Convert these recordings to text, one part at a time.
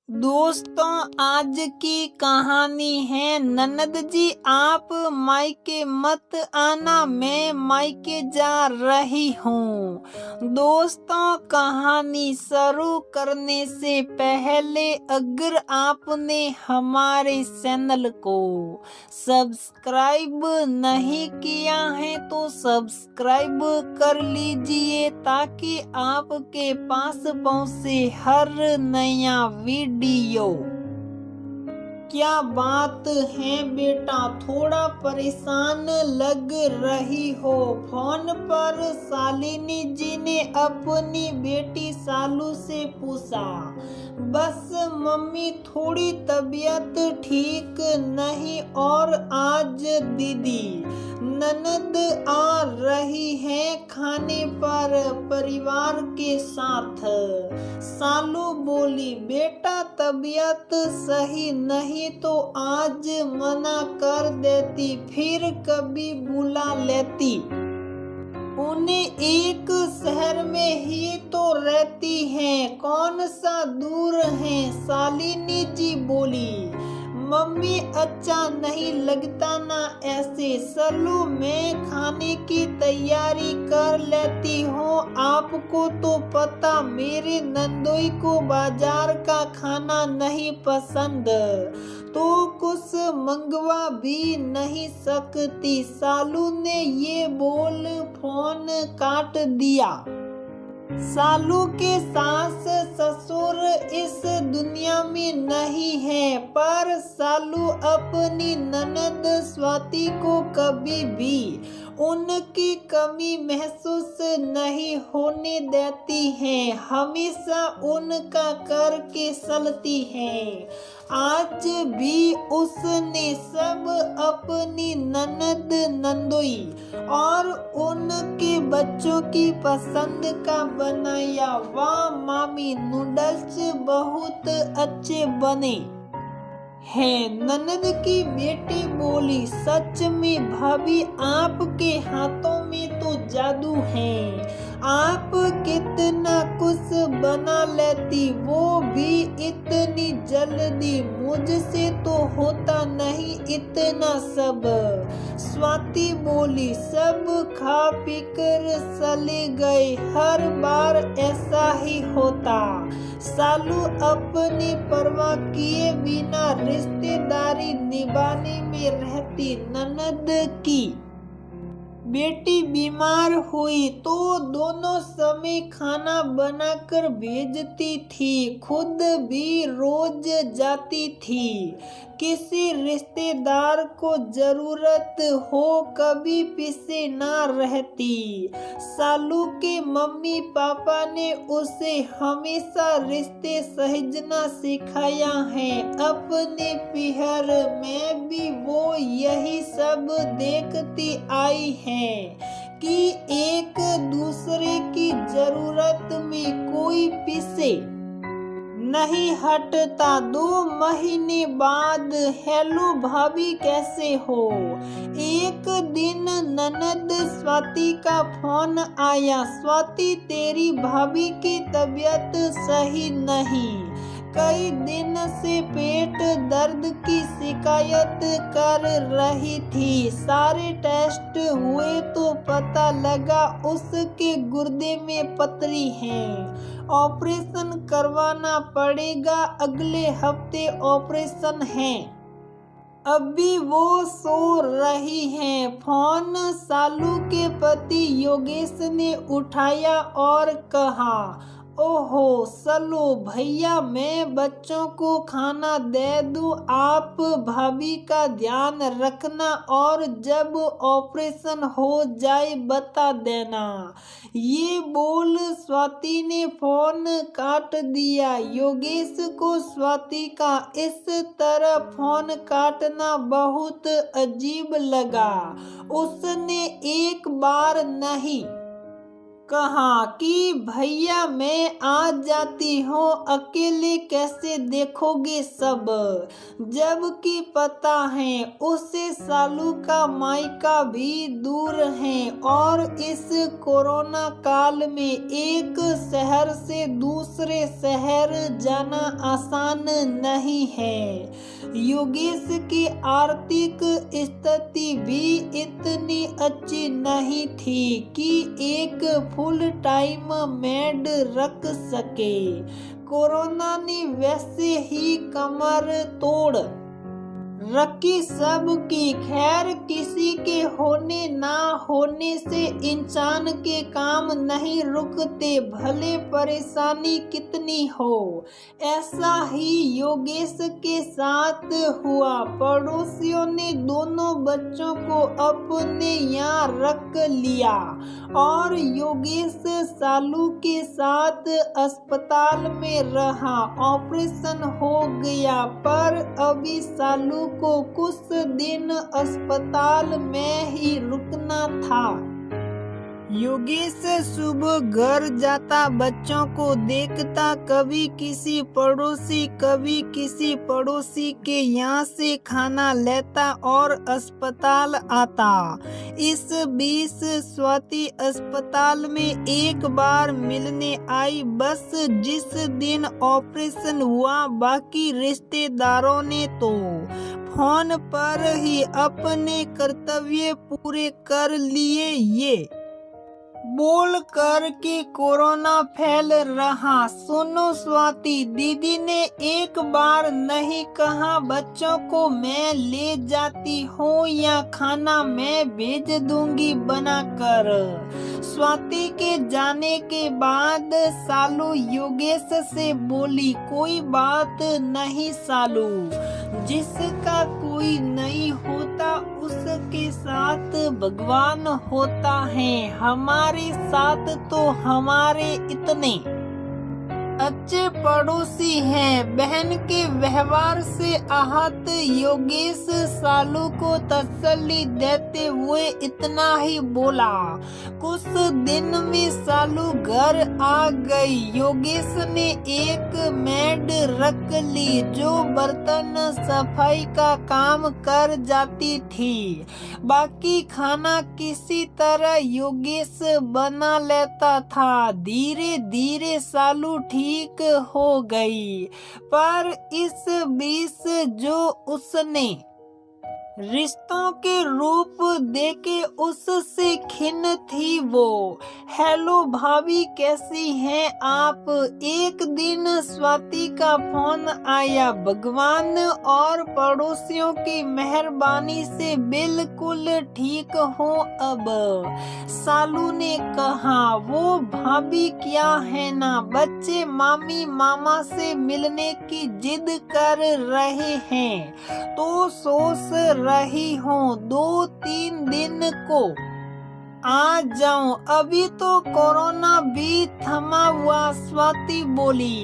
दोस्तों, आज की कहानी है ननद जी आप मायके मत आना, मैं मायके जा रही हूँ। दोस्तों, कहानी शुरू करने से पहले अगर आपने हमारे चैनल को सब्सक्राइब नहीं किया है तो सब्सक्राइब कर लीजिए ताकि आपके पास पहुँचे हर नया वीडियो। क्या बात है बेटा, थोड़ा परेशान लग रही हो? फोन पर शालिनी जी ने अपनी बेटी शालू से पूछा। बस मम्मी, थोड़ी तबीयत ठीक नहीं और आज दीदी ननद आ रही है खाने पर परिवार के साथ। शालू बोली, बेटा तबीयत सही नहीं तो आज मना कर देती, फिर कभी बुला लेती। उन्हें एक शहर में ही तो रहती हैं, कौन सा दूर है? शालिनी जी बोली। मम्मी, अच्छा नहीं लगता ना ऐसे। चलो मैं खाने की तैयारी कर लेती हूँ। आपको तो पता मेरे नंदोई को बाजार का खाना नहीं पसंद, तो कुछ मंगवा भी नहीं सकती। शालू ने ये बोल फोन काट दिया। शालू के सास ससुर इस दुनिया में नहीं है, पर शालू अपनी ननद स्वाति को कभी भी उनकी कमी महसूस नहीं होने देती है, हमेशा उनका करके चलती है। आज भी उसने सब अपनी ननद नंदोई और उनके बच्चों की पसंद का बनाया। वाह मामी, नूडल्स बहुत अच्छे बने हैं। ननद की बेटी बोली, सच में भाभी, आपके हाथों में तो जादू है। आप कितना कुछ बना लेती, वो भी इतनी जल्दी। मुझसे तो होता नहीं इतना सब। स्वाति बोली, सब खा पीकर चले गए, हर बार ऐसा ही होता। शालू अपनी परवाह किए बिना रिश्तेदारी निभाने में रहती। ननद की बेटी बीमार हुई तो दोनों समय खाना बनाकर भेजती थी, खुद भी रोज जाती थी। किसी रिश्तेदार को जरूरत हो कभी पीछे ना रहती। शालू के मम्मी पापा ने उसे हमेशा रिश्ते सहेजना सिखाया है। अपने पीहर में भी वो यही सब देखती आई है कि एक दूसरे की जरूरत में कोई पीछे नहीं हटता। 2 महीने बाद, हेलो भाभी, कैसे हो? एक दिन ननद स्वाति का फोन आया। स्वाति, तेरी भाभी की तबीयत सही नहीं, कई दिन से पेट दर्द की शिकायत कर रही थी। सारे टेस्ट हुए तो पता लगा उसके गुर्दे में पथरी है, ऑपरेशन करवाना पड़ेगा। अगले हफ्ते ऑपरेशन है। अभी वो सो रही हैं। फोन शालू के पति योगेश ने उठाया और कहा, ओहो चलो भैया, मैं बच्चों को खाना दे दूं, आप भाभी का ध्यान रखना और जब ऑपरेशन हो जाए बता देना। ये बोल स्वाति ने फोन काट दिया। योगेश को स्वाति का इस तरह फोन काटना बहुत अजीब लगा। उसने एक बार नहीं, कहा कि भैया मैं आ जाती हूँ, अकेले कैसे देखोगे सब। जबकि पता है उसे सालू का मायका भी दूर है और इस कोरोना काल में एक शहर से दूसरे शहर जाना आसान नहीं है। योगेश की आर्थिक स्थिति भी इतनी अच्छी नहीं थी कि एक फुल टाइम मेड रख सके। कोरोना ने वैसे ही कमर तोड़ रखी सबकी। खैर किसी के होने ना होने से इंसान के काम नहीं रुकते, भले परेशानी कितनी हो। ऐसा ही योगेश के साथ हुआ। पड़ोसियों ने दोनों बच्चों को अपने यहाँ रख लिया और योगेश सालू के साथ अस्पताल में रहा। ऑपरेशन हो गया पर अभी सालू को कुछ दिन अस्पताल में ही रुकना था। योगेश सुबह घर जाता, बच्चों को देखता, कभी किसी पड़ोसी के यहाँ से खाना लेता और अस्पताल आता। इस बीच स्वाति अस्पताल में एक बार मिलने आई। बस जिस दिन ऑपरेशन हुआ बाकी रिश्तेदारों ने तो फोन पर ही अपने कर्तव्य पूरे कर लिए। ये बोल कर कि कोरोना फैल रहा। सुनो स्वाति, दीदी ने एक बार नहीं कहा बच्चों को मैं ले जाती हूँ या खाना मैं भेज दूंगी बनाकर। स्वाति के जाने के बाद सालू योगेश से बोली, कोई बात नहीं सालू, जिसका कोई नहीं होता उसके साथ भगवान होता है। हमारे साथ तो हमारे इतने अच्छे पड़ोसी हैं। बहन के व्यवहार से आहत योगेश सालू को तसल्ली देते हुए इतना ही बोला। कुछ दिन में सालू घर आ गई। योगेश ने एक मेड रख ली जो बर्तन सफाई का काम कर जाती थी। बाकी खाना किसी तरह योगेश बना लेता था। धीरे धीरे सालू ठीक हो गई, पर इस बीच जो उसने रिश्तों के रूप देके उससे खिन्न थी वो। हेलो भाभी कैसी हैं आप। एक दिन स्वाति का फोन आया। भगवान और पड़ोसियों की मेहरबानी से बिल्कुल ठीक हूँ अब। सालू ने कहा, वो भाभी क्या है ना, बच्चे मामी मामा से मिलने की जिद कर रहे हैं तो सोच रही हूँ 2-3 दिन को आ जाऊं। अभी तो कोरोना भी थमा हुआ। स्वाति बोली,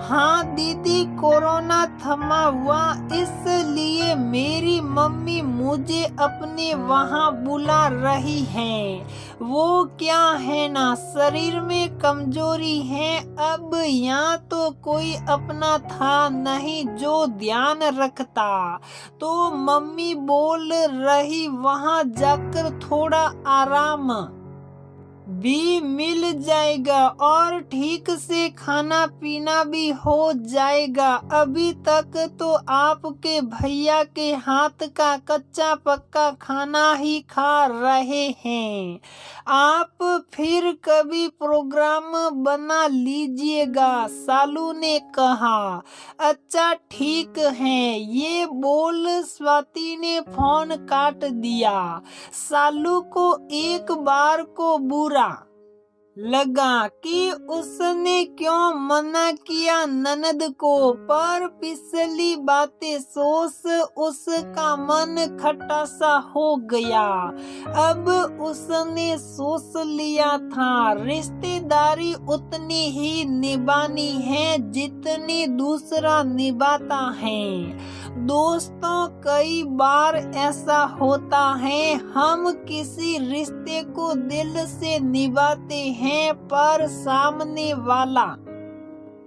हाँ दीदी कोरोना थमा हुआ, इसलिए मेरी मम्मी मुझे अपने वहाँ बुला रही हैं। वो क्या है ना, शरीर में कमजोरी है। अब यहाँ तो कोई अपना था नहीं जो ध्यान रखता, तो मम्मी बोल रही वहाँ जाकर थोड़ा आराम भी मिल जाएगा और ठीक से खाना पीना भी हो जाएगा। अभी तक तो आपके भैया के हाथ का कच्चा पक्का खाना ही खा रहे हैं। आप फिर कभी प्रोग्राम बना लीजिएगा, सालू ने कहा। अच्छा ठीक है, ये बोल स्वाति ने फोन काट दिया। सालू को एक बार को बुरा लगा कि उसने क्यों मना किया ननद को, पर पिछली बातें सोच उसका मन खट्टा सा हो गया। अब उसने सोच लिया था रिश्तेदारी उतनी ही निभानी है जितनी दूसरा निभाता है। दोस्तों, कई बार ऐसा होता है, हम किसी रिश्ते को दिल से निभाते हैं पर सामने वाला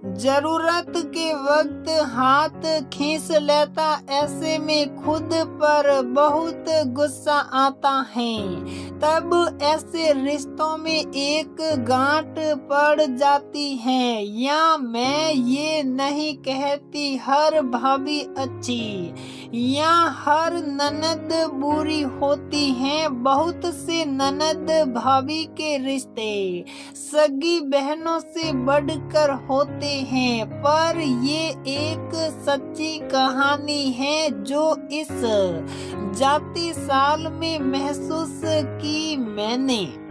जरूरत के वक्त हाथ खींच लेता। ऐसे में खुद पर बहुत गुस्सा आता है। तब ऐसे रिश्तों में एक गांठ पड़ जाती है। या मैं ये नहीं कहती हर भाभी अच्छी या हर ननद बुरी होती है। बहुत से ननद भाभी के रिश्ते सगी बहनों से बढ़कर होते हैं, पर ये एक सच्ची कहानी है जो इस जाती साल में महसूस की मैंने।